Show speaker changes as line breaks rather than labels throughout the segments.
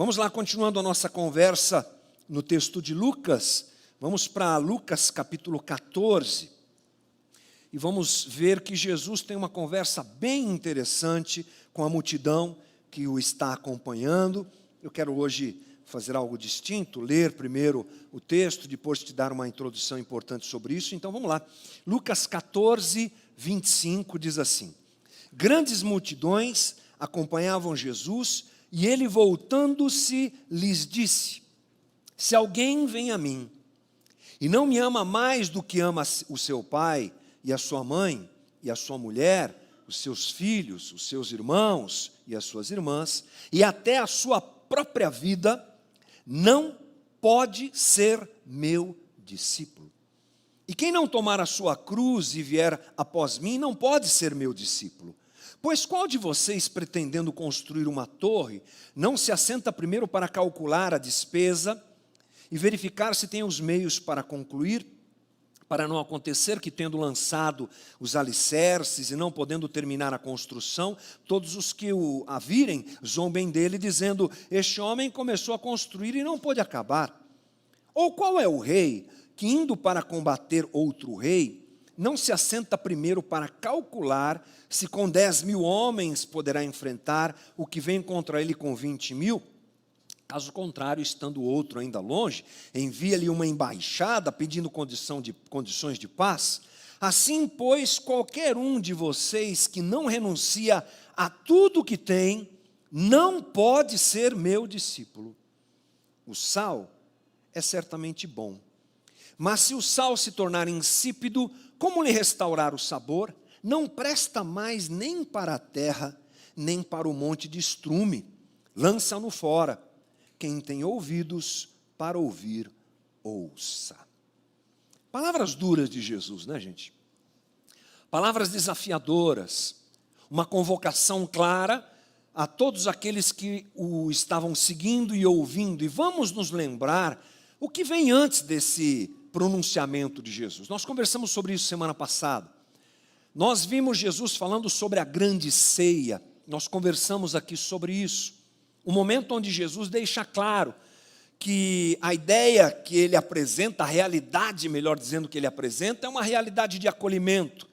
Vamos lá, continuando a nossa conversa no texto de Lucas. Vamos para Lucas capítulo 14. E vamos ver que Jesus tem uma conversa bem interessante com a multidão que o está acompanhando. Eu quero hoje fazer algo distinto, ler primeiro o texto, depois te dar uma introdução importante sobre isso. Então vamos lá. Lucas 14, 25 diz assim: Grandes multidões acompanhavam Jesus e ele, voltando-se, lhes disse: Se alguém vem a mim e não me ama mais do que ama o seu pai e a sua mãe e a sua mulher, os seus filhos, os seus irmãos e as suas irmãs, e até a sua própria vida, não pode ser meu discípulo. E quem não tomar a sua cruz e vier após mim, não pode ser meu discípulo. Pois qual de vocês, pretendendo construir uma torre, não se assenta primeiro para calcular a despesa e verificar se tem os meios para concluir, para não acontecer que, tendo lançado os alicerces e não podendo terminar a construção, todos os que a virem zombem dele, dizendo: Este homem começou a construir e não pôde acabar? Ou qual é o rei que, indo para combater outro rei, não se assenta primeiro para calcular se com 10.000 homens poderá enfrentar o que vem contra ele com 20.000? Caso contrário, estando o outro ainda longe, envia-lhe uma embaixada pedindo condições de paz. Assim, pois, qualquer um de vocês que não renuncia a tudo que tem, não pode ser meu discípulo. O sal é certamente bom, mas se o sal se tornar insípido, como lhe restaurar o sabor? Não presta mais nem para a terra, nem para o monte de estrume. Lança-no fora. Quem tem ouvidos para ouvir, ouça. Palavras duras de Jesus, né, gente? Palavras desafiadoras. Uma convocação clara a todos aqueles que o estavam seguindo e ouvindo. E vamos nos lembrar o que vem antes desse pronunciamento de Jesus. Nós conversamos sobre isso semana passada. Nós vimos Jesus falando sobre a grande ceia. Nós conversamos aqui sobre isso. O momento onde Jesus deixa claro que a ideia que ele apresenta, a realidade, melhor dizendo, que ele apresenta, é uma realidade de acolhimento.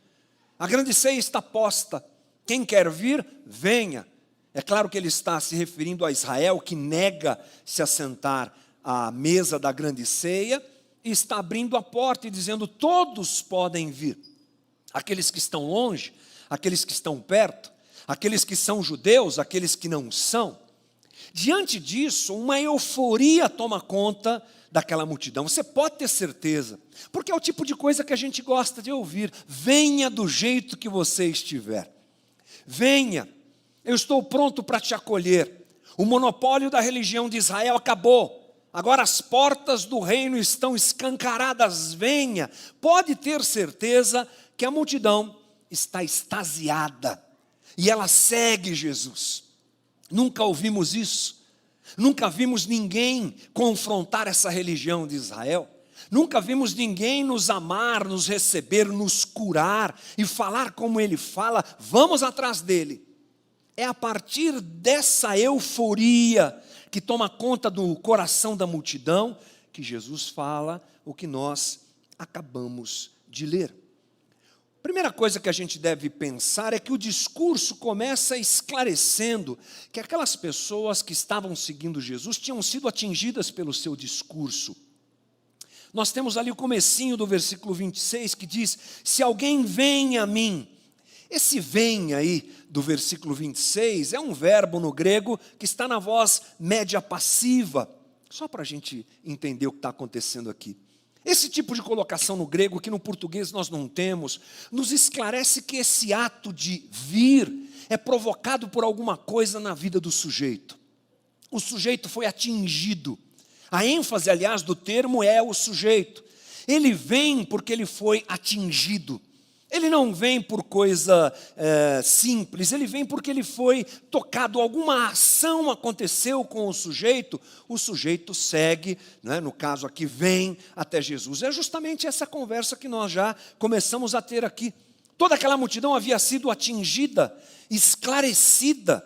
A grande ceia está posta. Quem quer vir, venha. É claro que ele está se referindo a Israel, que nega se assentar à mesa da grande ceia, e está abrindo a porta e dizendo: todos podem vir. Aqueles que estão longe, aqueles que estão perto, aqueles que são judeus, aqueles que não são. Diante disso, uma euforia toma conta daquela multidão. Você pode ter certeza, porque é o tipo de coisa que a gente gosta de ouvir. Venha do jeito que você estiver. Venha, eu estou pronto para te acolher. O monopólio da religião de Israel acabou. Agora as portas do reino estão escancaradas. Venha. Pode ter certeza que a multidão está extasiada e ela segue Jesus. Nunca ouvimos isso, nunca vimos ninguém confrontar essa religião de Israel, nunca vimos ninguém nos amar, nos receber, nos curar e falar como ele fala. Vamos atrás dele. É a partir dessa euforia que toma conta do coração da multidão que Jesus fala o que nós acabamos de ler. Primeira coisa que a gente deve pensar é que o discurso começa esclarecendo que aquelas pessoas que estavam seguindo Jesus tinham sido atingidas pelo seu discurso. Nós temos ali o comecinho do versículo 26 que diz: se alguém vem a mim. Esse vem aí do versículo 26 é um verbo no grego que está na voz média passiva. Só para a gente entender o que está acontecendo aqui. Esse tipo de colocação no grego, que no português nós não temos, nos esclarece que esse ato de vir é provocado por alguma coisa na vida do sujeito. O sujeito foi atingido. A ênfase, aliás, do termo é o sujeito. Ele vem porque ele foi atingido. Ele não vem por coisa simples, ele vem porque ele foi tocado, alguma ação aconteceu com o sujeito segue, né, no caso aqui, vem até Jesus. É justamente essa conversa que nós já começamos a ter aqui. Toda aquela multidão havia sido atingida, esclarecida.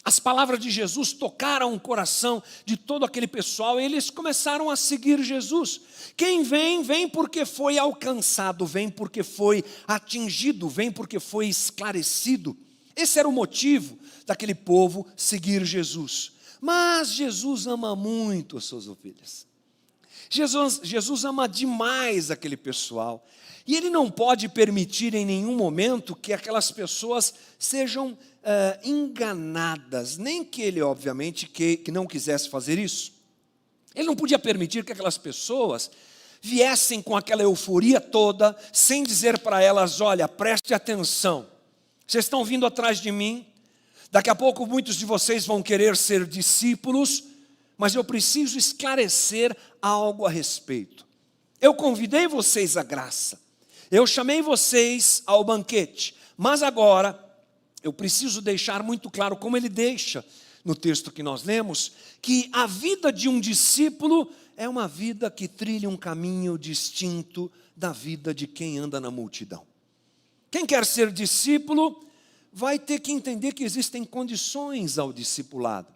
As palavras de Jesus tocaram o coração de todo aquele pessoal e eles começaram a seguir Jesus. Quem vem, vem porque foi alcançado, vem porque foi atingido, vem porque foi esclarecido. Esse era o motivo daquele povo seguir Jesus. Mas Jesus ama muito as suas ovelhas. Jesus ama demais aquele pessoal. E Ele não pode permitir em nenhum momento que aquelas pessoas sejam enganadas. Nem que Ele, obviamente, que não quisesse fazer isso. Ele não podia permitir que aquelas pessoas viessem com aquela euforia toda, sem dizer para elas, olha, preste atenção. Vocês estão vindo atrás de mim. Daqui a pouco muitos de vocês vão querer ser discípulos, mas eu preciso esclarecer algo a respeito. Eu convidei vocês à graça. Eu chamei vocês ao banquete. Mas agora, eu preciso deixar muito claro, como ele deixa no texto que nós lemos, que a vida de um discípulo é uma vida que trilha um caminho distinto da vida de quem anda na multidão. Quem quer ser discípulo vai ter que entender que existem condições ao discipulado.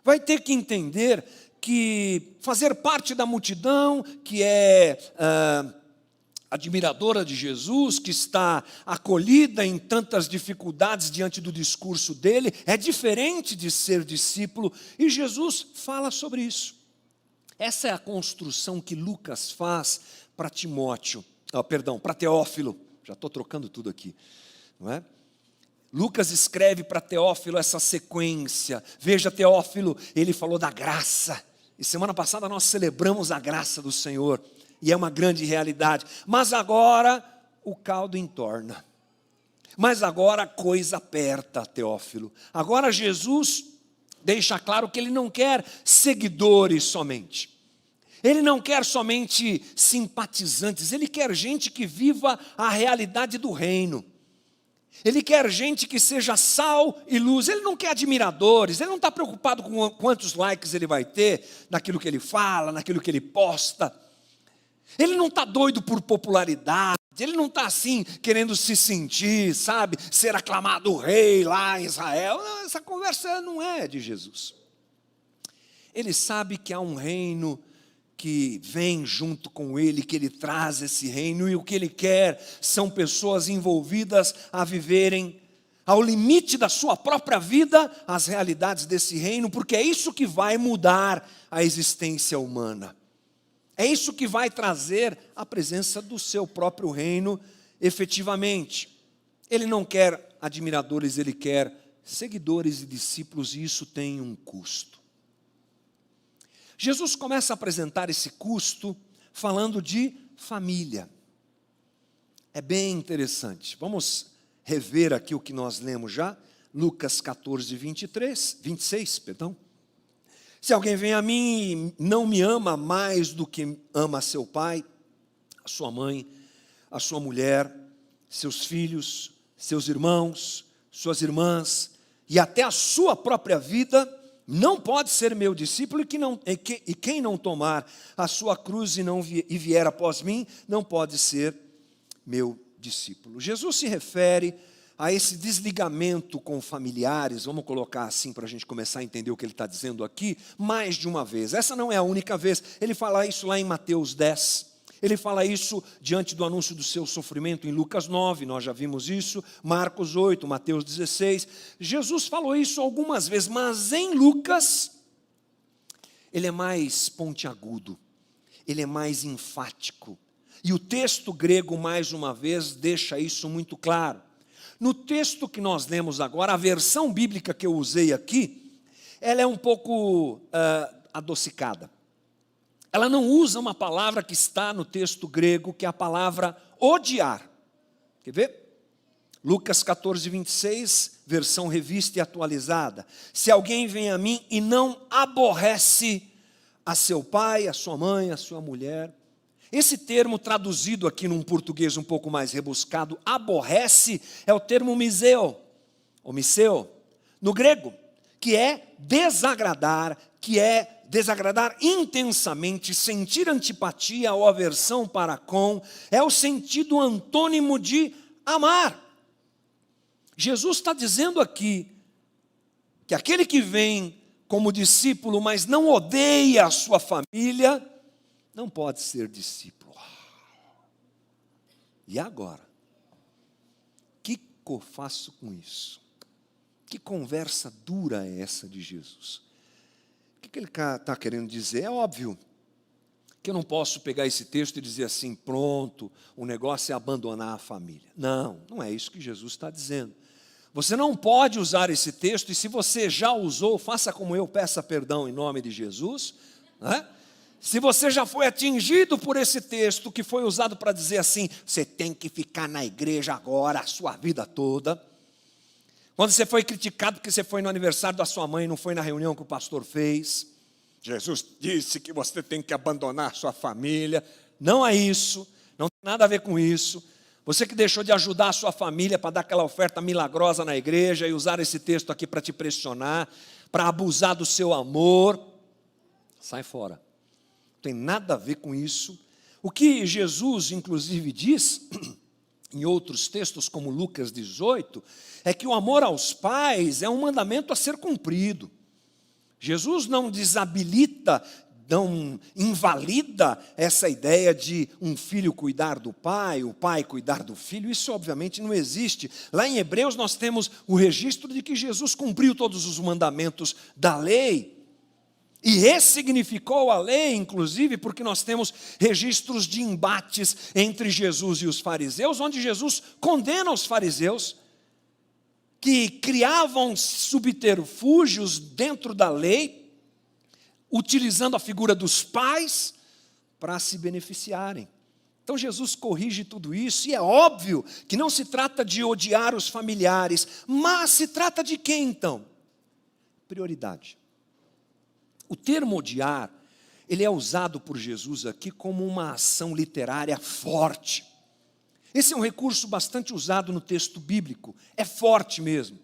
Vai ter que entender que fazer parte da multidão, que é admiradora de Jesus, que está acolhida em tantas dificuldades diante do discurso dele, é diferente de ser discípulo, e Jesus fala sobre isso. Essa é a construção que Lucas faz para para Teófilo. Já estou trocando tudo aqui, não é? Lucas escreve para Teófilo essa sequência. Veja, Teófilo, ele falou da graça. E semana passada nós celebramos a graça do Senhor. E é uma grande realidade. Mas agora o caldo entorna. Mas agora a coisa aperta, Teófilo. Agora Jesus deixa claro que Ele não quer seguidores somente. Ele não quer somente simpatizantes. Ele quer gente que viva a realidade do reino. Ele quer gente que seja sal e luz. Ele não quer admiradores. Ele não está preocupado com quantos likes ele vai ter naquilo que ele fala, naquilo que ele posta. Ele não está doido por popularidade. Ele não está assim querendo se sentir, sabe, ser aclamado rei lá em Israel. Não, essa conversa não é de Jesus. Ele sabe que há um reino que vem junto com ele, que ele traz esse reino, e o que ele quer são pessoas envolvidas a viverem ao limite da sua própria vida as realidades desse reino, porque é isso que vai mudar a existência humana. É isso que vai trazer a presença do seu próprio reino efetivamente. Ele não quer admiradores, ele quer seguidores e discípulos, e isso tem um custo. Jesus começa a apresentar esse custo falando de família. É bem interessante. Vamos rever aqui o que nós lemos já. Lucas 14, 26. Se alguém vem a mim e não me ama mais do que ama seu pai, a sua mãe, a sua mulher, seus filhos, seus irmãos, suas irmãs, e até a sua própria vida, não pode ser meu discípulo, e quem não tomar a sua cruz e vier após mim, não pode ser meu discípulo. Jesus se refere a esse desligamento com familiares, vamos colocar assim para a gente começar a entender o que ele está dizendo aqui, mais de uma vez. Essa não é a única vez. Ele fala isso lá em Mateus 10. Ele fala isso diante do anúncio do seu sofrimento em Lucas 9, nós já vimos isso, Marcos 8, Mateus 16. Jesus falou isso algumas vezes, mas em Lucas, ele é mais pontiagudo, ele é mais enfático. E o texto grego, mais uma vez, deixa isso muito claro. No texto que nós lemos agora, a versão bíblica que eu usei aqui, ela é um pouco adocicada. Ela não usa uma palavra que está no texto grego, que é a palavra odiar. Quer ver? Lucas 14, 26, versão revista e atualizada. Se alguém vem a mim e não aborrece a seu pai, a sua mãe, a sua mulher. Esse termo traduzido aqui num português um pouco mais rebuscado, aborrece, é o termo miseu, ou miseu, no grego, que é desagradar, intensamente, sentir antipatia ou aversão para com, é o sentido antônimo de amar. Jesus está dizendo aqui que aquele que vem como discípulo, mas não odeia a sua família, não pode ser discípulo. E agora? O que eu faço com isso? Que conversa dura é essa de Jesus? O que ele está querendo dizer? É óbvio que eu não posso pegar esse texto e dizer assim, pronto, o negócio é abandonar a família. Não, não é isso que Jesus está dizendo. Você não pode usar esse texto, e se você já usou, faça como eu, peça perdão em nome de Jesus, né? Se você já foi atingido por esse texto, que foi usado para dizer assim, você tem que ficar na igreja agora, a sua vida toda. Quando você foi criticado porque você foi no aniversário da sua mãe, não foi na reunião que o pastor fez. Jesus disse que você tem que abandonar sua família. Não é isso, não tem nada a ver com isso. Você que deixou de ajudar a sua família para dar aquela oferta milagrosa na igreja e usar esse texto aqui para te pressionar, para abusar do seu amor, sai fora. Não tem nada a ver com isso. O que Jesus, inclusive, diz, em outros textos, como Lucas 18, é que o amor aos pais é um mandamento a ser cumprido. Jesus não desabilita, não invalida essa ideia de um filho cuidar do pai, o pai cuidar do filho. Isso obviamente não existe. Lá em Hebreus nós temos o registro de que Jesus cumpriu todos os mandamentos da lei e ressignificou a lei, inclusive, porque nós temos registros de embates entre Jesus e os fariseus, onde Jesus condena os fariseus que criavam subterfúgios dentro da lei, utilizando a figura dos pais para se beneficiarem. Então Jesus corrige tudo isso, e é óbvio que não se trata de odiar os familiares, mas se trata de quê então? Prioridade. O termo odiar, ele é usado por Jesus aqui como uma ação literária forte. Esse é um recurso bastante usado no texto bíblico, é forte mesmo.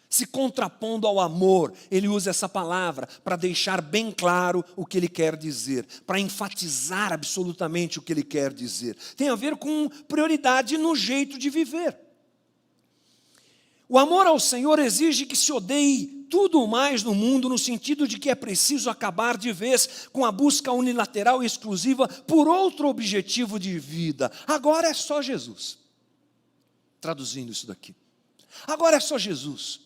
Se contrapondo ao amor, ele usa essa palavra para deixar bem claro o que ele quer dizer, para enfatizar absolutamente o que ele quer dizer. Tem a ver com prioridade no jeito de viver. O amor ao Senhor exige que se odeie tudo mais no mundo, no sentido de que é preciso acabar de vez com a busca unilateral e exclusiva por outro objetivo de vida. Agora é só Jesus. Traduzindo isso daqui. Agora é só Jesus.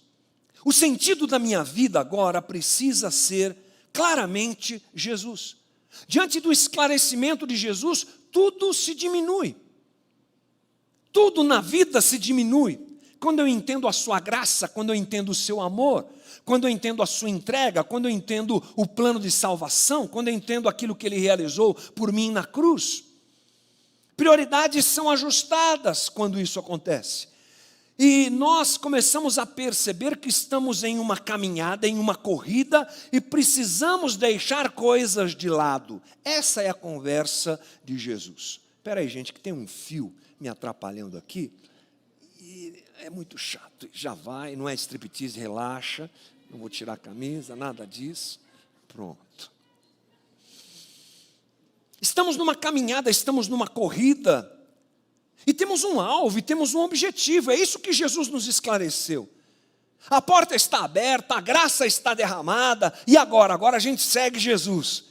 O sentido da minha vida agora precisa ser claramente Jesus. Diante do esclarecimento de Jesus, tudo se diminui. Tudo na vida se diminui. Quando eu entendo a sua graça, quando eu entendo o seu amor, quando eu entendo a sua entrega, quando eu entendo o plano de salvação, quando eu entendo aquilo que ele realizou por mim na cruz. Prioridades são ajustadas quando isso acontece. E nós começamos a perceber que estamos em uma caminhada, em uma corrida, e precisamos deixar coisas de lado. Essa é a conversa de Jesus. Espera aí, gente, que tem um fio me atrapalhando aqui. E é muito chato. Já vai, não é striptease, relaxa. Não vou tirar a camisa, nada disso. Pronto. Estamos numa caminhada, estamos numa corrida. E temos um alvo, e temos um objetivo. É isso que Jesus nos esclareceu. A porta está aberta, a graça está derramada. E agora? Agora a gente segue Jesus.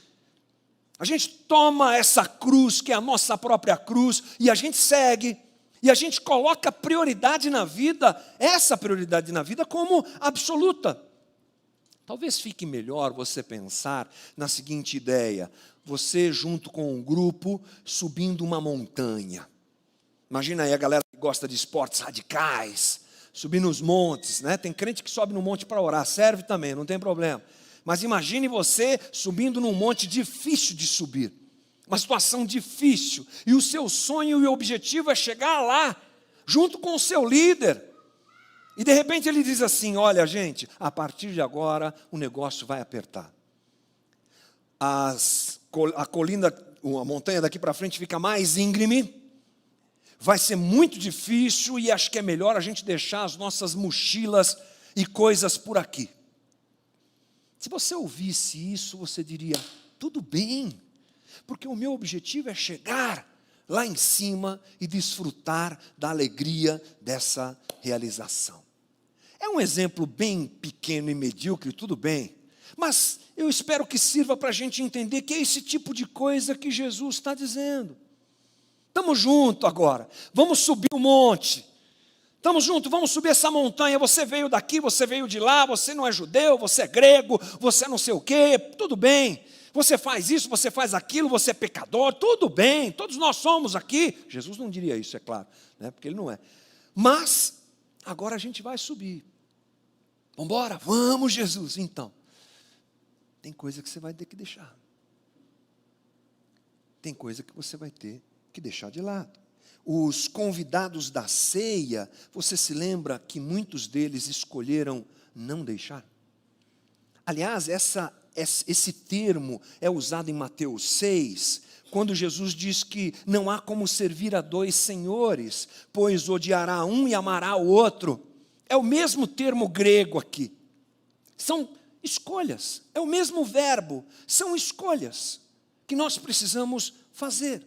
A gente toma essa cruz, que é a nossa própria cruz, e a gente segue. E a gente coloca prioridade na vida, essa prioridade na vida como absoluta. Talvez fique melhor você pensar na seguinte ideia. Você junto com um grupo subindo uma montanha. Imagina aí a galera que gosta de esportes radicais, subir nos montes, né? Tem crente que sobe no monte para orar, serve também, não tem problema. Mas imagine você subindo num monte difícil de subir, uma situação difícil, e o seu sonho e o objetivo é chegar lá, junto com o seu líder. E de repente ele diz assim, olha gente, a partir de agora o negócio vai apertar. A montanha daqui para frente fica mais íngreme, vai ser muito difícil e acho que é melhor a gente deixar as nossas mochilas e coisas por aqui. Se você ouvisse isso, você diria, tudo bem, porque o meu objetivo é chegar lá em cima e desfrutar da alegria dessa realização. É É um exemplo bem pequeno e medíocre, tudo bem. Mas eu espero que sirva para a gente entender que é esse tipo de coisa que Jesus está dizendo. Estamos juntos agora, vamos subir o monte. Estamos juntos, vamos subir essa montanha. Você veio daqui, você veio de lá, você não é judeu, você é grego, você não sei o quê, tudo bem. Você faz isso, você faz aquilo, você é pecador, tudo bem, todos nós somos aqui. Jesus não diria isso, é claro, né? Porque ele não é. Mas, agora a gente vai subir. Vamos embora, vamos Jesus. Então, tem coisa que você vai ter que deixar. Tem coisa que você vai ter que deixar de lado. Os convidados da ceia, você se lembra que muitos deles escolheram não deixar? Aliás, esse termo é usado em Mateus 6, quando Jesus diz que não há como servir a dois senhores, pois odiará um e amará o outro. É o mesmo termo grego aqui. São escolhas, é o mesmo verbo, são escolhas que nós precisamos fazer.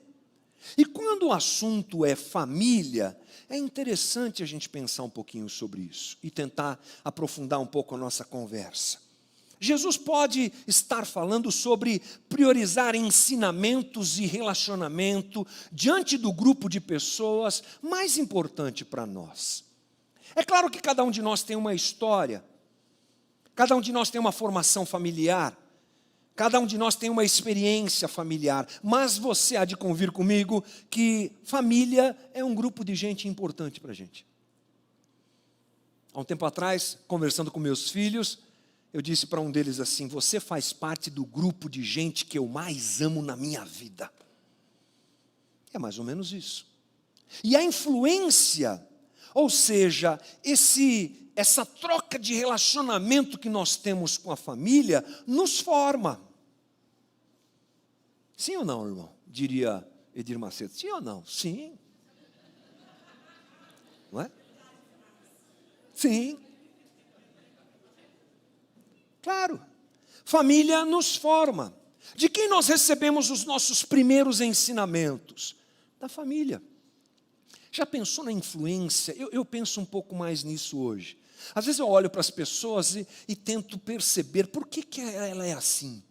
E quando o assunto é família, é interessante a gente pensar um pouquinho sobre isso e tentar aprofundar um pouco a nossa conversa. Jesus pode estar falando sobre priorizar ensinamentos e relacionamento diante do grupo de pessoas mais importante para nós. É claro que cada um de nós tem uma história, cada um de nós tem uma formação familiar, cada um de nós tem uma experiência familiar, mas você há de convir comigo que família é um grupo de gente importante para a gente. Há um tempo atrás, conversando com meus filhos, eu disse para um deles assim: você faz parte do grupo de gente que eu mais amo na minha vida. É mais ou menos isso. E a influência, ou seja, essa troca de relacionamento que nós temos com a família, nos forma. Sim ou não, irmão? Diria Edir Macedo. Sim ou não? Sim. Não é? Sim. Claro. Família nos forma. De quem nós recebemos os nossos primeiros ensinamentos? Da família. Já pensou na influência? Eu penso um pouco mais nisso hoje. Às vezes eu olho para as pessoas e tento perceber por que ela é assim.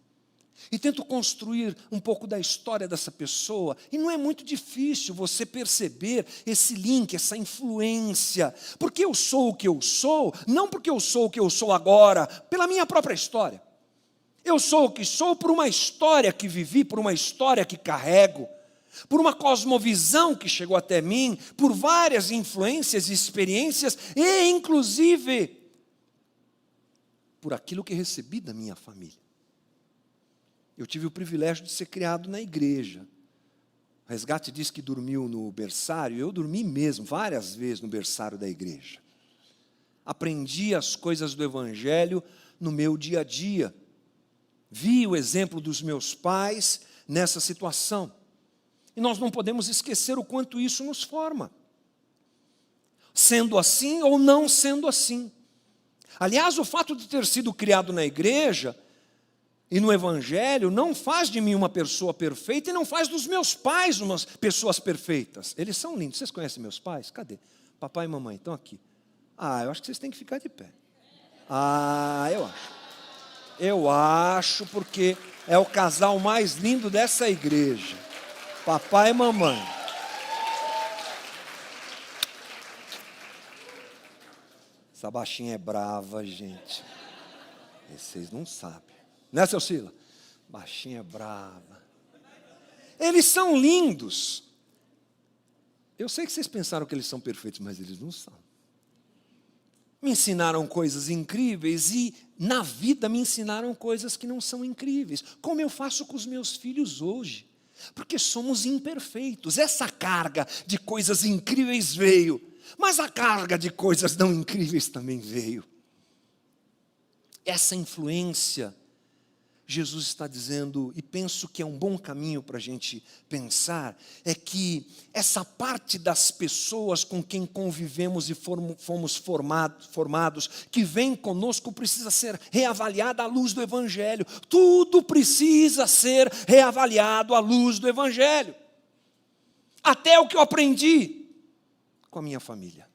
E tento construir um pouco da história dessa pessoa. E não é muito difícil você perceber esse link, essa influência. Porque eu sou o que eu sou, não porque eu sou o que eu sou agora, pela minha própria história. Eu sou o que sou por uma história que vivi, por uma história que carrego, por uma cosmovisão que chegou até mim, por várias influências e experiências, e inclusive por aquilo que recebi da minha família. Eu tive o privilégio de ser criado na igreja. O Resgate diz que dormiu no berçário, eu dormi mesmo, várias vezes no berçário da igreja. Aprendi as coisas do Evangelho no meu dia a dia. Vi o exemplo dos meus pais nessa situação. E nós não podemos esquecer o quanto isso nos forma. Sendo assim ou não sendo assim. Aliás, o fato de ter sido criado na igreja e no Evangelho não faz de mim uma pessoa perfeita e não faz dos meus pais umas pessoas perfeitas. Eles são lindos. Vocês conhecem meus pais? Cadê? Papai e mamãe estão aqui. Eu acho que vocês têm que ficar de pé. Eu acho. Eu acho porque é o casal mais lindo dessa igreja. Papai e mamãe. Essa baixinha é brava, gente. Vocês não sabem. Né, seu Sila? Baixinha é brava. Eles são lindos. Eu sei que vocês pensaram que eles são perfeitos, mas eles não são. Me ensinaram coisas incríveis e na vida me ensinaram coisas que não são incríveis. Como eu faço com os meus filhos hoje. Porque somos imperfeitos. Essa carga de coisas incríveis veio, mas a carga de coisas não incríveis também veio. Essa influência, Jesus está dizendo, e penso que é um bom caminho para a gente pensar, é que essa parte das pessoas com quem convivemos e fomos formados, que vem conosco, precisa ser reavaliada à luz do Evangelho. Tudo precisa ser reavaliado à luz do Evangelho. Até o que eu aprendi com a minha família.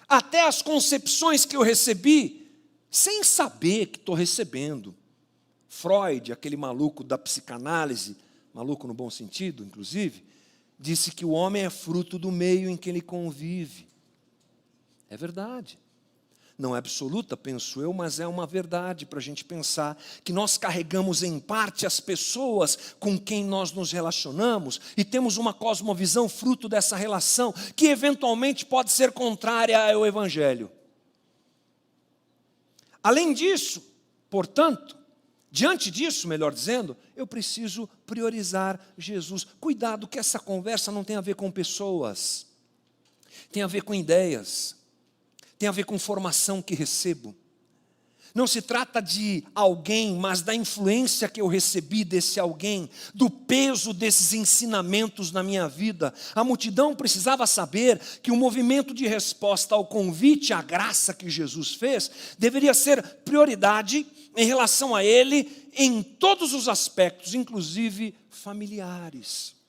até as concepções que eu recebi, sem saber que estou recebendo. Freud, aquele maluco da psicanálise, maluco no bom sentido, inclusive, disse que o homem é fruto do meio em que ele convive. É verdade. Não é absoluta, penso eu, mas é uma verdade para a gente pensar que nós carregamos em parte as pessoas com quem nós nos relacionamos e temos uma cosmovisão fruto dessa relação que eventualmente pode ser contrária ao Evangelho. Além disso, portanto, diante disso, melhor dizendo, eu preciso priorizar Jesus. Cuidado que essa conversa não tem a ver com pessoas, tem a ver com ideias. Tem a ver com formação que recebo. Não se trata de alguém, mas da influência que eu recebi desse alguém, do peso desses ensinamentos na minha vida. A multidão precisava saber que o movimento de resposta ao convite, à graça que Jesus fez, deveria ser prioridade em relação a ele em todos os aspectos, inclusive familiares.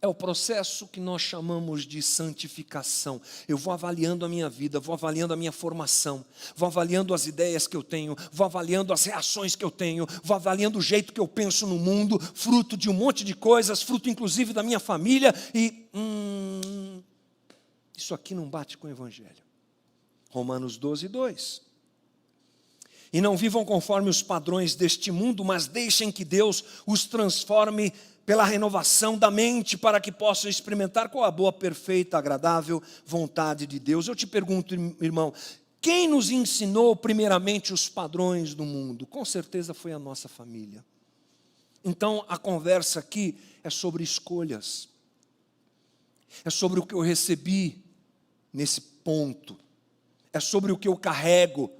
É o processo que nós chamamos de santificação. Eu vou avaliando a minha vida, vou avaliando a minha formação, vou avaliando as ideias que eu tenho, vou avaliando as reações que eu tenho, vou avaliando o jeito que eu penso no mundo, fruto de um monte de coisas, fruto inclusive da minha família, e isso aqui não bate com o Evangelho. Romanos 12, 2. E não vivam conforme os padrões deste mundo, mas deixem que Deus os transforme pela renovação da mente, para que possam experimentar qual a boa, perfeita, agradável vontade de Deus. Eu te pergunto, irmão, quem nos ensinou primeiramente os padrões do mundo? Com certeza foi a nossa família. Então a conversa aqui é sobre escolhas. É sobre o que eu recebi nesse ponto. É sobre o que eu carrego.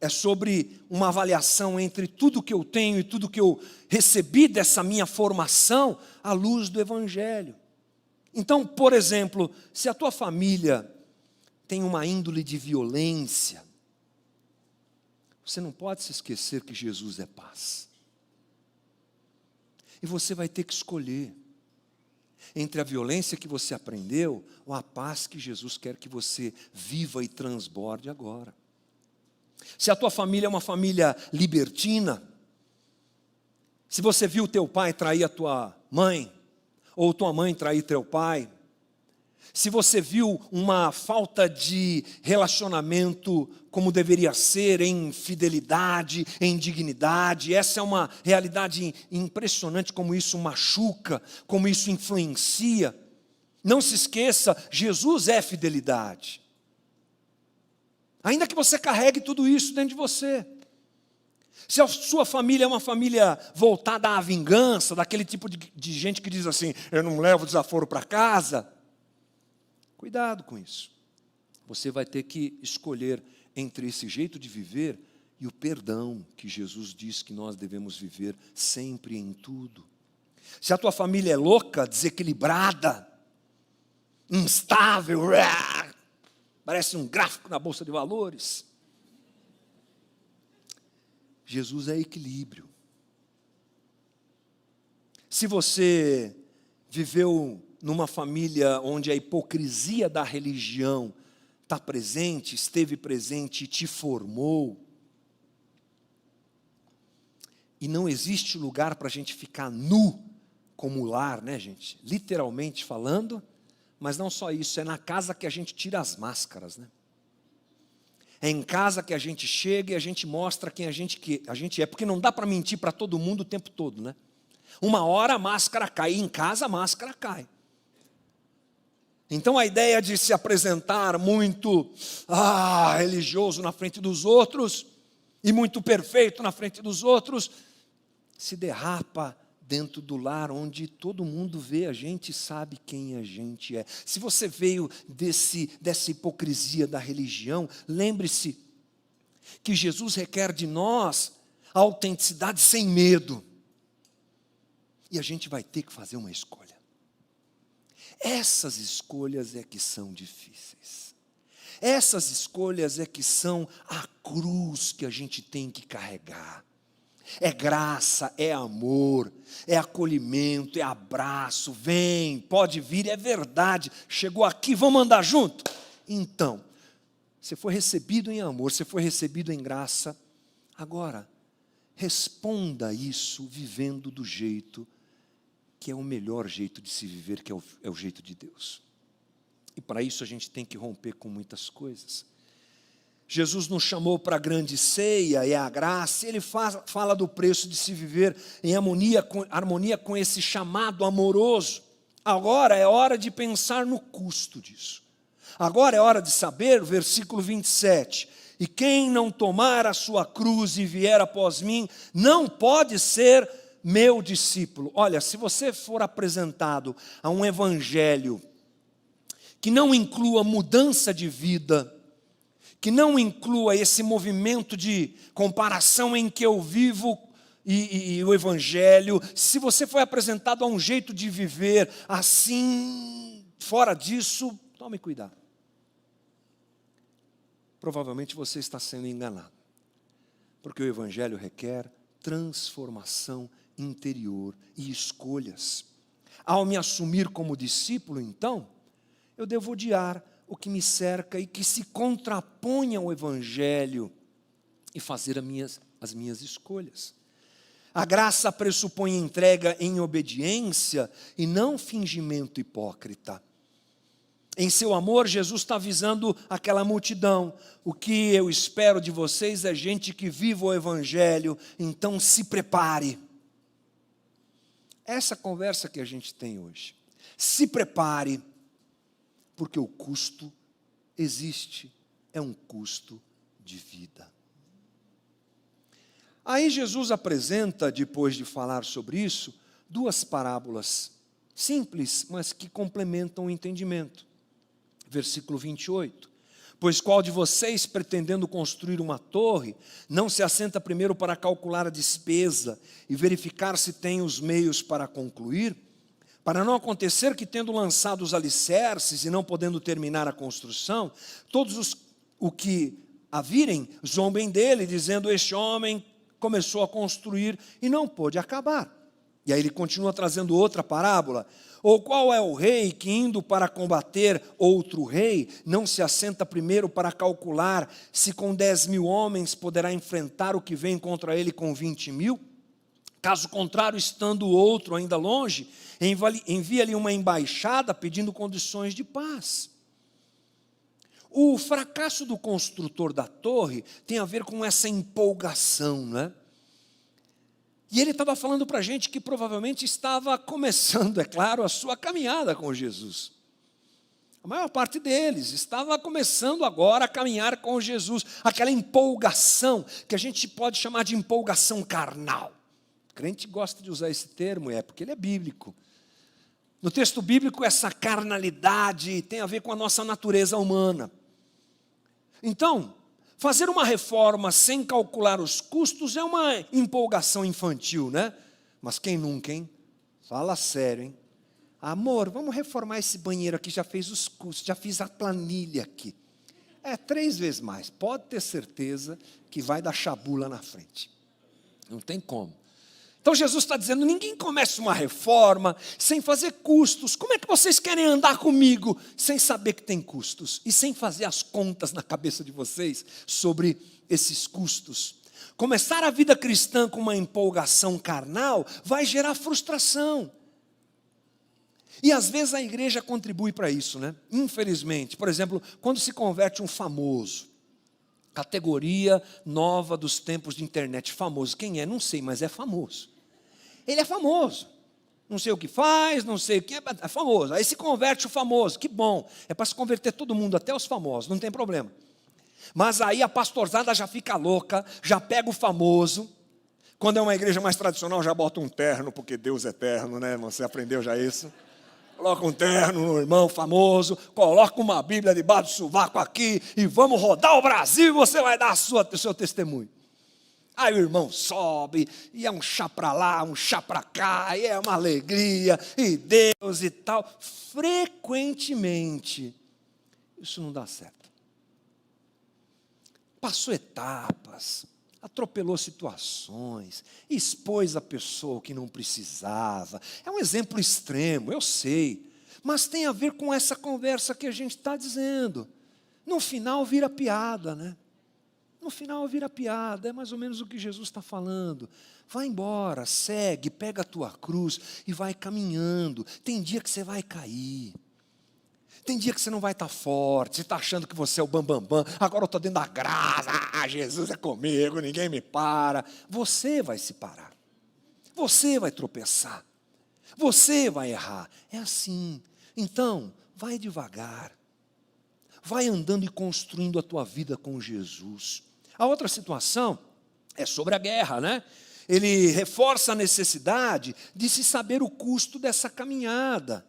É sobre uma avaliação entre tudo que eu tenho e tudo que eu recebi dessa minha formação à luz do Evangelho. Então, por exemplo, se a tua família tem uma índole de violência, você não pode se esquecer que Jesus é paz. E você vai ter que escolher entre a violência que você aprendeu ou a paz que Jesus quer que você viva e transborde agora. Se a tua família é uma família libertina, se você viu teu pai trair a tua mãe, ou tua mãe trair teu pai, se você viu uma falta de relacionamento como deveria ser, em fidelidade, em dignidade, essa é uma realidade impressionante, como isso machuca, como isso influencia. Não se esqueça, Jesus é fidelidade. Ainda que você carregue tudo isso dentro de você. Se a sua família é uma família voltada à vingança, daquele tipo de gente que diz assim, eu não levo desaforo para casa, cuidado com isso. Você vai ter que escolher entre esse jeito de viver e o perdão que Jesus diz que nós devemos viver sempre em tudo. Se a tua família é louca, desequilibrada, instável, parece um gráfico na Bolsa de Valores. Jesus é equilíbrio. Se você viveu numa família onde a hipocrisia da religião está presente, esteve presente e te formou, e não existe lugar para a gente ficar nu como lar, né, gente? Literalmente falando. Mas não só isso, é na casa que a gente tira as máscaras, né? É em casa que a gente chega e a gente mostra quem a gente é, porque não dá para mentir para todo mundo o tempo todo, né? Uma hora a máscara cai, e em casa a máscara cai. Então a ideia de se apresentar muito religioso na frente dos outros, e muito perfeito na frente dos outros, se derrapa dentro do lar onde todo mundo vê a gente e sabe quem a gente é. Se você veio dessa hipocrisia da religião, lembre-se que Jesus requer de nós a autenticidade sem medo. E a gente vai ter que fazer uma escolha. Essas escolhas é que são difíceis. Essas escolhas é que são a cruz que a gente tem que carregar. É graça, é amor, é acolhimento, é abraço, vem, pode vir, é verdade, chegou aqui, vamos andar junto? Então, você foi recebido em amor, você foi recebido em graça. Agora, responda isso vivendo do jeito que é o melhor jeito de se viver, que é o jeito de Deus. E para isso a gente tem que romper com muitas coisas. Jesus nos chamou para a grande ceia, é a graça, ele fala do preço de se viver em harmonia com esse chamado amoroso. Agora é hora de pensar no custo disso. Agora é hora de saber, versículo 27, e quem não tomar a sua cruz e vier após mim, não pode ser meu discípulo. Olha, se você for apresentado a um evangelho que não inclua mudança de vida, que não inclua esse movimento de comparação em que eu vivo e o evangelho, se você foi apresentado a um jeito de viver assim, fora disso, tome cuidado. Provavelmente você está sendo enganado, porque o evangelho requer transformação interior e escolhas. Ao me assumir como discípulo, então, eu devo odiar o que me cerca e que se contrapõe ao evangelho e fazer as minhas escolhas. A graça pressupõe entrega em obediência e não fingimento hipócrita. Em seu amor, Jesus está avisando aquela multidão: o que eu espero de vocês é gente que viva o evangelho, então se prepare. Essa conversa que a gente tem hoje. Se prepare, porque o custo existe, é um custo de vida. Aí Jesus apresenta, depois de falar sobre isso, duas parábolas simples, mas que complementam o entendimento. Versículo 28. Pois qual de vocês, pretendendo construir uma torre, não se assenta primeiro para calcular a despesa e verificar se tem os meios para concluir? Para não acontecer que, tendo lançado os alicerces e não podendo terminar a construção, todos o que a virem zombem dele, dizendo: este homem começou a construir e não pôde acabar. E aí ele continua trazendo outra parábola. Ou qual é o rei que, indo para combater outro rei, não se assenta primeiro para calcular se com 10.000 homens poderá enfrentar o que vem contra ele com 20.000? Caso contrário, estando o outro ainda longe, envia-lhe uma embaixada pedindo condições de paz. O fracasso do construtor da torre tem a ver com essa empolgação, né? E ele estava falando para a gente que provavelmente estava começando, é claro, a sua caminhada com Jesus. A maior parte deles estava começando agora a caminhar com Jesus. Aquela empolgação, que a gente pode chamar de empolgação carnal. O crente gosta de usar esse termo, porque ele é bíblico. No texto bíblico, essa carnalidade tem a ver com a nossa natureza humana. Então, fazer uma reforma sem calcular os custos é uma empolgação infantil, né? Mas quem nunca, hein? Fala sério, hein? Amor, vamos reformar esse banheiro aqui, já fez os custos, já fiz a planilha aqui. 3 vezes mais, pode ter certeza que vai dar chabula na frente. Não tem como. Então Jesus está dizendo: ninguém começa uma reforma sem fazer custos. Como é que vocês querem andar comigo sem saber que tem custos? E sem fazer as contas na cabeça de vocês sobre esses custos? Começar a vida cristã com uma empolgação carnal vai gerar frustração. E às vezes a igreja contribui para isso, né? Infelizmente. Por exemplo, quando se converte um famoso, categoria nova dos tempos de internet, famoso. Quem é? Não sei, mas é famoso. Ele é famoso. Não sei o que faz, não sei o que é famoso. Aí se converte o famoso, que bom. É para se converter todo mundo, até os famosos, não tem problema. Mas aí a pastorzada já fica louca, já pega o famoso. Quando é uma igreja mais tradicional, já bota um terno, porque Deus é eterno, né? Você aprendeu já isso? Coloca um terno no irmão famoso, coloca uma Bíblia debaixo do sovaco aqui e vamos rodar o Brasil e você vai dar o seu testemunho. Aí o irmão sobe, e é um chá para lá, um chá para cá, e é uma alegria, e Deus e tal. Frequentemente, isso não dá certo. Passou etapas, atropelou situações, expôs a pessoa que não precisava. É um exemplo extremo, eu sei, mas tem a ver com essa conversa que a gente está dizendo. No final vira piada, né? No final vira piada, é mais ou menos o que Jesus está falando. Vai embora, segue, pega a tua cruz e vai caminhando. Tem dia que você vai cair. Tem dia que você não vai estar forte, você está achando que você é o bambambam, agora eu estou dentro da graça, Jesus é comigo, ninguém me para. Você vai se parar, você vai tropeçar, você vai errar. É assim. Então, vai devagar, vai andando e construindo a tua vida com Jesus. A outra situação é sobre a guerra, né? Ele reforça a necessidade de se saber o custo dessa caminhada.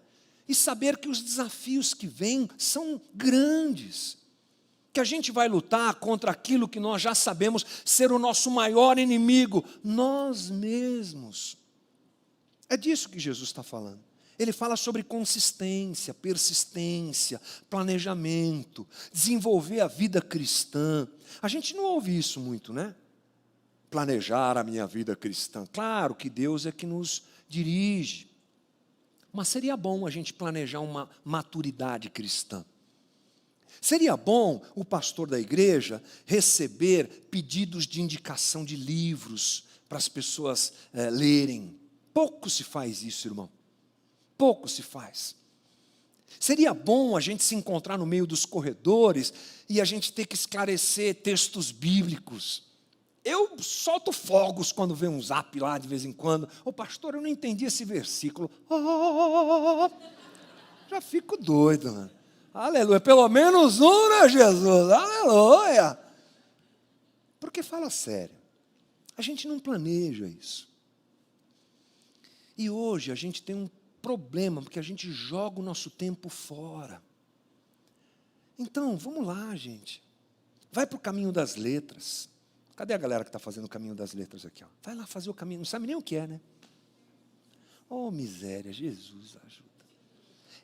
E saber que os desafios que vêm são grandes. Que a gente vai lutar contra aquilo que nós já sabemos ser o nosso maior inimigo, nós mesmos. É disso que Jesus está falando. Ele fala sobre consistência, persistência, planejamento, desenvolver a vida cristã. A gente não ouve isso muito, né? Planejar a minha vida cristã. Claro que Deus é que nos dirige. Mas seria bom a gente planejar uma maturidade cristã. Seria bom o pastor da igreja receber pedidos de indicação de livros para as pessoas lerem. Pouco se faz isso, irmão. Pouco se faz. Seria bom a gente se encontrar no meio dos corredores e a gente ter que esclarecer textos bíblicos. Eu solto fogos quando vem um zap lá de vez em quando. Ô pastor, eu não entendi esse versículo. Já fico doido, né? Aleluia. Pelo menos um, né, Jesus? Aleluia. Porque fala sério. A gente não planeja isso. E hoje a gente tem um problema, porque a gente joga o nosso tempo fora. Então, vamos lá, gente. Vai para o caminho das letras. Cadê a galera que está fazendo o caminho das letras aqui? Ó? Vai lá fazer o caminho, não sabe nem o que é, né? Oh, miséria, Jesus ajuda.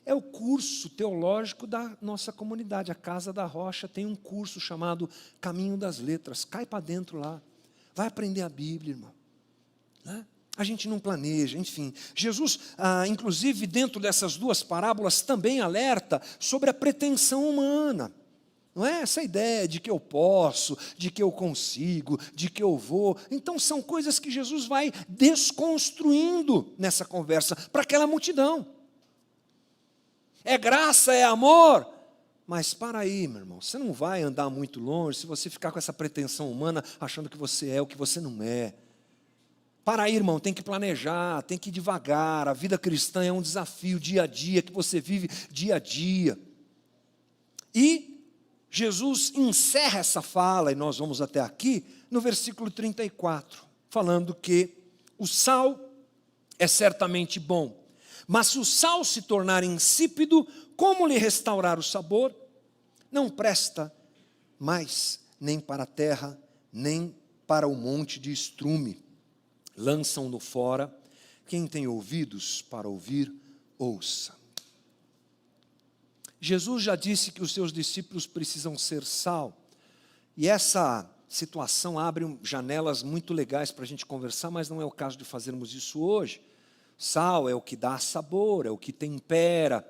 É o curso teológico da nossa comunidade. A Casa da Rocha tem um curso chamado Caminho das Letras. Cai para dentro lá. Vai aprender a Bíblia, irmão. Né? A gente não planeja, enfim. Jesus, inclusive, dentro dessas duas parábolas, também alerta sobre a pretensão humana. Não é essa ideia de que eu posso, de que eu consigo, de que eu vou. Então são coisas que Jesus vai desconstruindo nessa conversa para aquela multidão. É graça, é amor. Mas para aí, meu irmão, você não vai andar muito longe se você ficar com essa pretensão humana achando que você é o que você não é. Para aí, irmão, tem que planejar, tem que ir devagar. A vida cristã é um desafio dia a dia, que você vive dia a dia. E Jesus encerra essa fala, e nós vamos até aqui, no versículo 34, falando que o sal é certamente bom, mas se o sal se tornar insípido, como lhe restaurar o sabor? Não presta mais nem para a terra, nem para o monte de estrume. Lançam-no fora. Quem tem ouvidos para ouvir, ouça. Jesus já disse que os seus discípulos precisam ser sal. E essa situação abre janelas muito legais para a gente conversar, mas não é o caso de fazermos isso hoje. Sal é o que dá sabor, é o que tempera.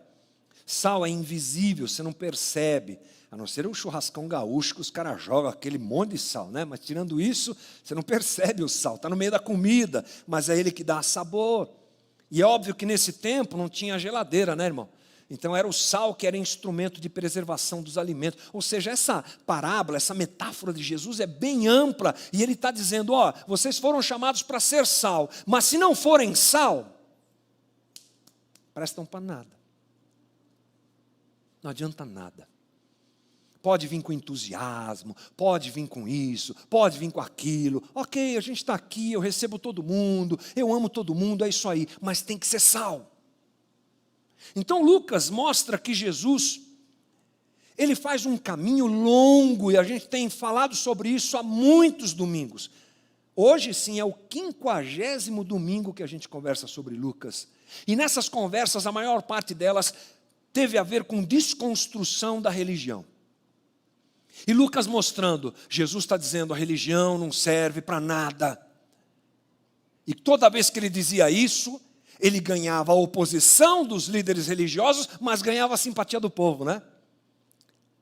Sal é invisível, você não percebe. A não ser um churrascão gaúcho que os caras jogam aquele monte de sal, né? Mas tirando isso, você não percebe o sal. Está no meio da comida, mas é ele que dá sabor. E é óbvio que nesse tempo não tinha geladeira, né, irmão? Então era o sal que era instrumento de preservação dos alimentos. Ou seja, essa parábola, essa metáfora de Jesus é bem ampla. E ele está dizendo, ó, vocês foram chamados para ser sal. Mas se não forem sal, prestam para nada. Não adianta nada. Pode vir com entusiasmo, pode vir com isso, pode vir com aquilo. Ok, a gente está aqui, eu recebo todo mundo, eu amo todo mundo, é isso aí. Mas tem que ser sal. Então Lucas mostra que Jesus, ele faz um caminho longo, e a gente tem falado sobre isso há muitos domingos. Hoje sim é o 50º domingo que a gente conversa sobre Lucas. E nessas conversas, a maior parte delas teve a ver com desconstrução da religião. E Lucas mostrando, Jesus está dizendo, a religião não serve para nada. E toda vez que ele dizia isso, ele ganhava a oposição dos líderes religiosos, mas ganhava a simpatia do povo, né?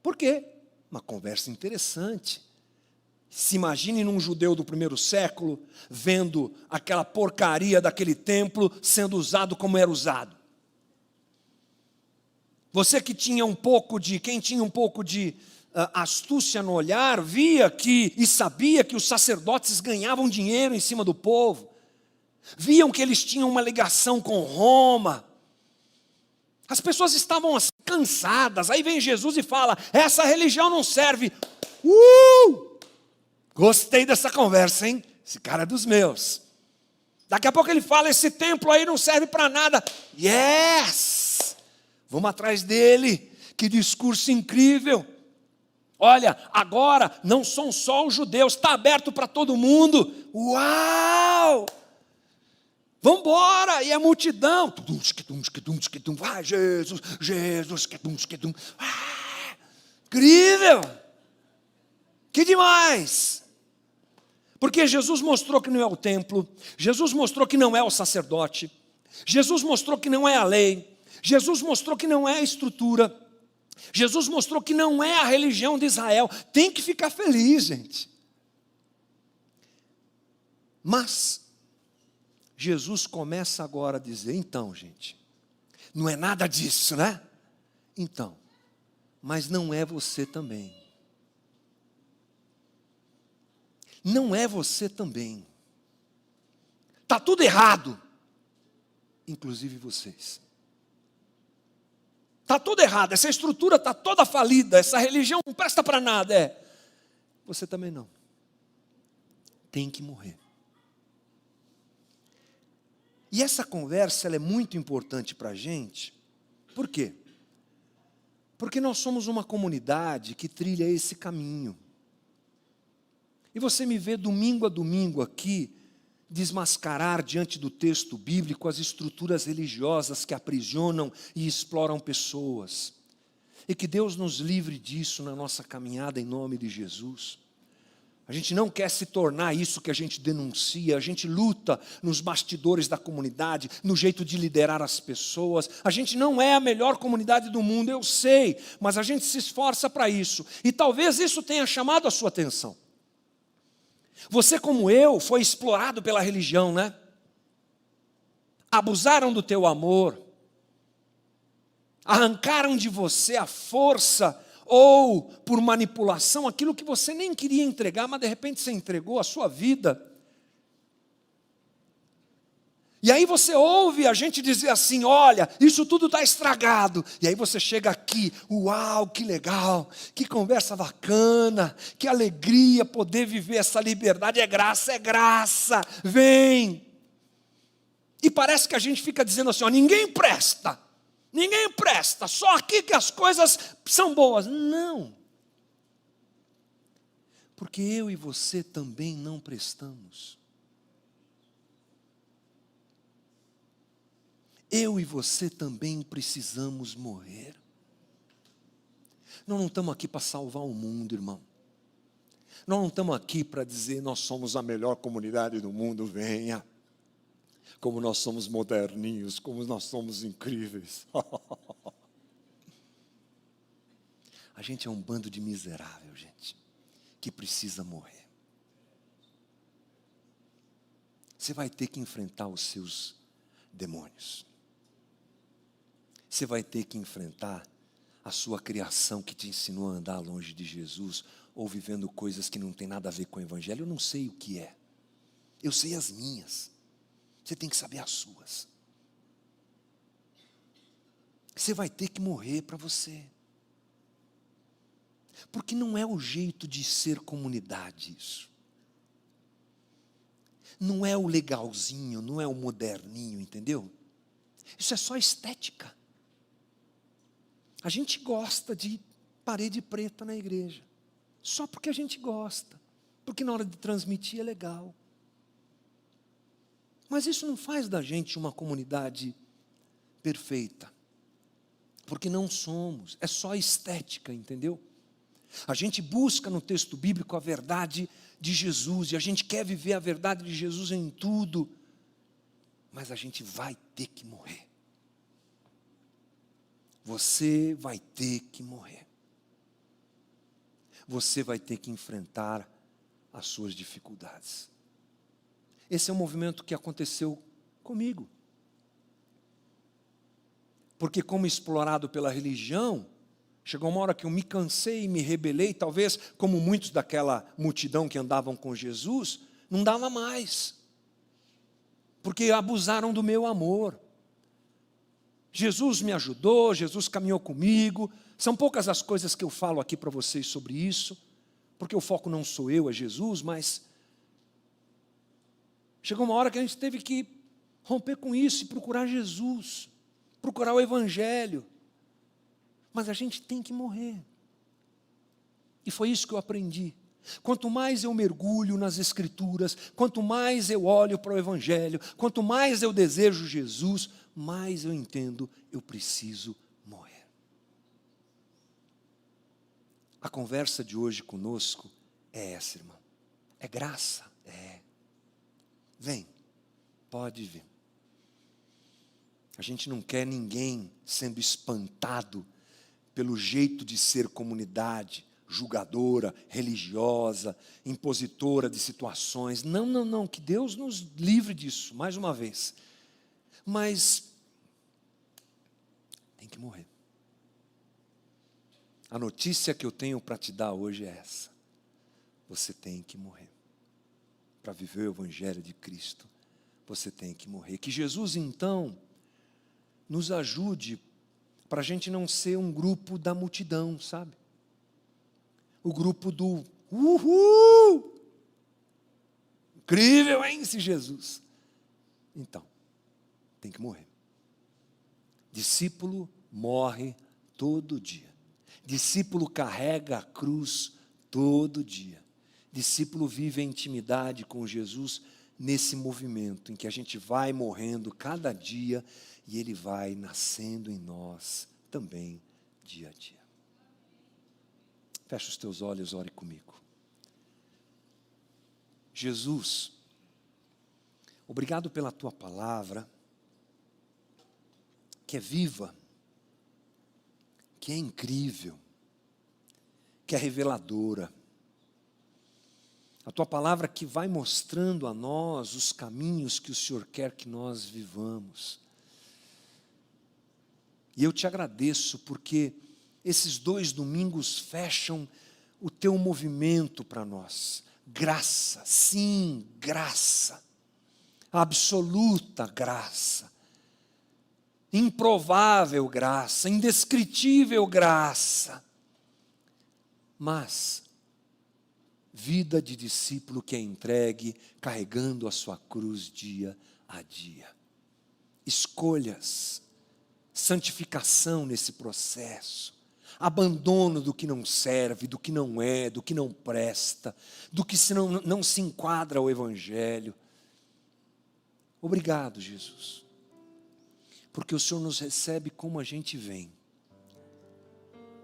Por quê? Uma conversa interessante. Se imagine num judeu do primeiro século, vendo aquela porcaria daquele templo sendo usado como era usado. Você que tinha um pouco de, quem tinha um pouco de astúcia no olhar, via que e sabia que os sacerdotes ganhavam dinheiro em cima do povo. Viam que eles tinham uma ligação com Roma. As pessoas estavam assim, cansadas. Aí vem Jesus e fala, essa religião não serve. Gostei dessa conversa, hein? Esse cara é dos meus. Daqui a pouco ele fala, esse templo aí não serve para nada. Yes! Vamos atrás dele. Que discurso incrível. Olha, agora não são só os judeus, está aberto para todo mundo. Uau! Vamos embora! E a multidão. Vai, Jesus, Jesus. Incrível! Que demais! Porque Jesus mostrou que não é o templo, Jesus mostrou que não é o sacerdote, Jesus mostrou que não é a lei, Jesus mostrou que não é a estrutura, Jesus mostrou que não é a religião de Israel. Tem que ficar feliz, gente. Mas Jesus começa agora a dizer, então, gente, não é nada disso, né? Então, mas não é você também. Não é você também. Está tudo errado, inclusive vocês. Está tudo errado, essa estrutura está toda falida, essa religião não presta para nada. Você também não. Tem que morrer. E essa conversa ela é muito importante para a gente. Por quê? Porque nós somos uma comunidade que trilha esse caminho. E você me vê domingo a domingo aqui, desmascarar diante do texto bíblico as estruturas religiosas que aprisionam e exploram pessoas. E que Deus nos livre disso na nossa caminhada em nome de Jesus. A gente não quer se tornar isso que a gente denuncia, a gente luta nos bastidores da comunidade, no jeito de liderar as pessoas. A gente não é a melhor comunidade do mundo, eu sei, mas a gente se esforça para isso. E talvez isso tenha chamado a sua atenção. Você, como eu, foi explorado pela religião, né? Abusaram do teu amor, arrancaram de você a força, ou por manipulação, aquilo que você nem queria entregar, mas de repente você entregou a sua vida. E aí você ouve a gente dizer assim, olha, isso tudo está estragado. E aí você chega aqui, uau, que legal, que conversa bacana, que alegria poder viver essa liberdade. É graça, vem. E parece que a gente fica dizendo assim, ó, ninguém presta, só aqui que as coisas são boas. Não. Porque eu e você também não prestamos. Eu e você também precisamos morrer. Nós não estamos aqui para salvar o mundo, irmão. Nós não estamos aqui para dizer nós somos a melhor comunidade do mundo, venha. Como nós somos moderninhos, como nós somos incríveis. A gente é um bando de miserável, gente, que precisa morrer. Você vai ter que enfrentar os seus demônios. Você vai ter que enfrentar a sua criação que te ensinou a andar longe de Jesus, ou vivendo coisas que não tem nada a ver com o Evangelho. Eu não sei o que é. Eu sei as minhas. Você tem que saber as suas. Você vai ter que morrer para você. Porque não é o jeito de ser comunidade isso. Não é o legalzinho, não é o moderninho, entendeu? Isso é só estética. A gente gosta de parede preta na igreja. Só porque a gente gosta. Porque na hora de transmitir é legal. Mas isso não faz da gente uma comunidade perfeita. Porque não somos. É só estética, entendeu? A gente busca no texto bíblico a verdade de Jesus. E a gente quer viver a verdade de Jesus em tudo. Mas a gente vai ter que morrer. Você vai ter que morrer. você vai ter que enfrentar as suas dificuldades. Esse é um movimento que aconteceu comigo. Porque como explorado pela religião, chegou uma hora que eu me cansei e me rebelei, talvez como muitos daquela multidão que andavam com Jesus, não dava mais. Porque abusaram do meu amor. Jesus me ajudou, Jesus caminhou comigo. São poucas as coisas que eu falo aqui para vocês sobre isso, porque o foco não sou eu, é Jesus, mas chegou uma hora que a gente teve que romper com isso e procurar Jesus, procurar o Evangelho. Mas a gente tem que morrer. E foi isso que eu aprendi. Quanto mais eu mergulho nas Escrituras, quanto mais eu olho para o Evangelho, quanto mais eu desejo Jesus, mais eu entendo, eu preciso morrer. A conversa de hoje conosco é essa, irmão. É graça? É. Vem, pode vir. A gente não quer ninguém sendo espantado pelo jeito de ser comunidade, julgadora, religiosa, impositora de situações. Não, não, não, que Deus nos livre disso, mais uma vez. Mas tem que morrer. A notícia que eu tenho para te dar hoje é essa. Você tem que morrer. Para viver o Evangelho de Cristo, você tem que morrer. Que Jesus, então, nos ajude para a gente não ser um grupo da multidão, sabe? O grupo do uhul! Incrível, hein, esse Jesus? Então, tem que morrer. Discípulo morre todo dia. Discípulo carrega a cruz todo dia. Discípulo vive a intimidade com Jesus nesse movimento em que a gente vai morrendo cada dia e Ele vai nascendo em nós também dia a dia. Fecha os teus olhos, ore comigo. Jesus, obrigado pela Tua palavra, que é viva, que é incrível, que é reveladora. A Tua palavra que vai mostrando a nós os caminhos que o Senhor quer que nós vivamos. E eu te agradeço porque esses 2 domingos fecham o Teu movimento para nós. Graça, sim, graça. Absoluta graça. Improvável graça, indescritível graça. Mas vida de discípulo que é entregue, carregando a sua cruz dia a dia. Escolhas, santificação nesse processo, abandono do que não serve, do que não é, do que não presta, do que não se enquadra ao Evangelho. Obrigado, Jesus, porque o Senhor nos recebe como a gente vem,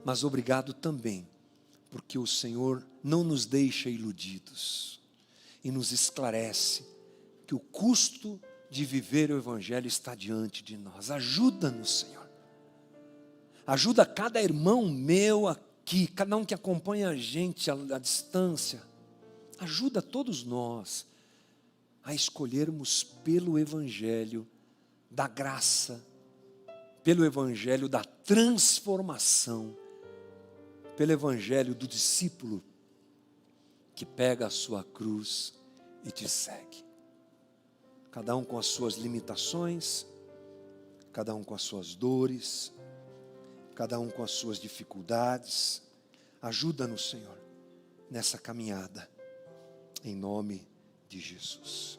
mas obrigado também, porque o Senhor não nos deixa iludidos e nos esclarece que o custo de viver o Evangelho está diante de nós. Ajuda-nos, Senhor. Ajuda cada irmão meu aqui, cada um que acompanha a gente à distância. Ajuda todos nós a escolhermos pelo Evangelho da graça, pelo Evangelho da transformação, pelo Evangelho do discípulo que pega a sua cruz e te segue. Cada um com as suas limitações, cada um com as suas dores, cada um com as suas dificuldades. Ajuda-nos, Senhor, nessa caminhada, em nome de Jesus.